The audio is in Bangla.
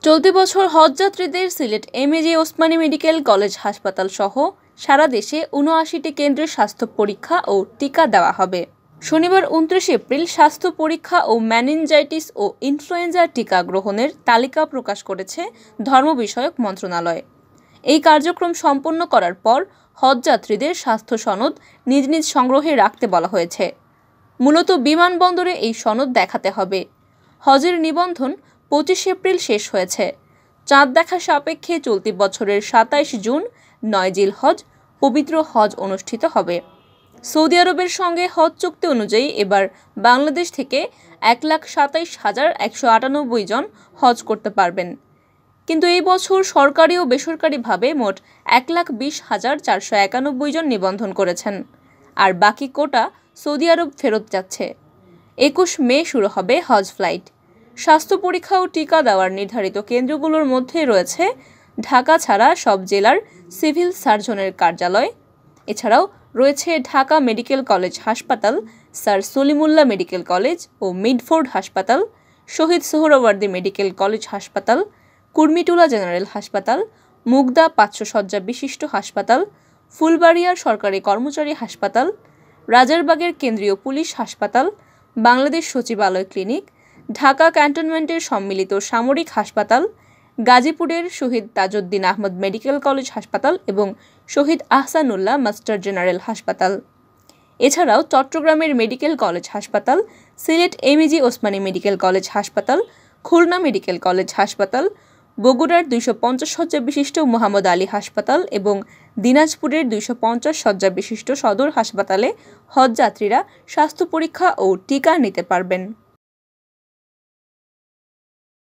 চলতি বছর হজযাত্রীদের Sylhet MAG Osmani medical college হাসপাতাল সহ সারা দেশে ৭৯টি কেন্দ্রে স্বাস্থ্য পরীক্ষা ও টিকা দেওয়া হবে। শনিবার ২৯ এপ্রিল স্বাস্থ্য পরীক্ষা ও মেনিনজাইটিস ও ইনফ্লুয়েঞ্জা টিকা গ্রহণের তালিকা প্রকাশ করেছে ধর্ম বিষয়ক মন্ত্রণালয়। এই কার্যক্রম সম্পন্ন করার পর হজযাত্রীদের স্বাস্থ্য সনদ নিজ নিজ সংগ্রহে রাখতে বলা হয়েছে। মূলত বিমানবন্দরে এই সনদ দেখাতে হবে। হজের নিবন্ধন ২৫ এপ্রিল শেষ হয়েছে। চাঁদ দেখা সাপেক্ষে চলতি বছরের ২৭ জুন ৯ জিলহজ পবিত্র হজ অনুষ্ঠিত হবে। সৌদি আরবের সঙ্গে হজ চুক্তি অনুযায়ী এবার বাংলাদেশ থেকে ১,২৭,১৯৮ জন হজ করতে পারবেন। কিন্তু এই বছর সরকারি ও বেসরকারিভাবে মোট ১,২০,৪৯১ জন নিবন্ধন করেছেন, আর বাকি কোটা সৌদি আরব ফেরত যাচ্ছে। ২১ মে শুরু হবে হজ ফ্লাইট। স্বাস্থ্য পরীক্ষা ও টিকা দেওয়ার নির্ধারিত কেন্দ্রগুলোর মধ্যে রয়েছে ঢাকা ছাড়া সব জেলার সিভিল সার্জনের কার্যালয়। এছাড়াও রয়েছে ঢাকা মেডিকেল কলেজ হাসপাতাল, স্যার সলিমুল্লাহ মেডিকেল কলেজ ও মিডফোর্ড হাসপাতাল, শহীদ সোহরাওয়ার্দী মেডিকেল কলেজ হাসপাতাল, কুর্মিটোলা জেনারেল হাসপাতাল, মুগদা ৫০০ শয্যা বিশিষ্ট হাসপাতাল, ফুলবাড়িয়ার সরকারি কর্মচারী হাসপাতাল, রাজারবাগের কেন্দ্রীয় পুলিশ হাসপাতাল, বাংলাদেশ সচিবালয় ক্লিনিক, ঢাকা ক্যান্টনমেন্টের সম্মিলিত সামরিক হাসপাতাল, গাজীপুরের শহীদ তাজউদ্দিন আহমদ মেডিকেল কলেজ হাসপাতাল এবং শহীদ আহসানুল্লাহ মাস্টার জেনারেল হাসপাতাল। এছাড়াও চট্টগ্রামের মেডিকেল কলেজ হাসপাতাল, Sylhet MAG Osmani medical college হাসপাতাল, খুলনা মেডিকেল কলেজ হাসপাতাল, বগুড়ার ২৫০ শয্যা বিশিষ্ট মোহাম্মদ আলী হাসপাতাল এবং দিনাজপুরের ২৫০ শয্যা বিশিষ্ট সদর হাসপাতালে হজযাত্রীরা স্বাস্থ্য পরীক্ষা ও টিকা নিতে পারবেন।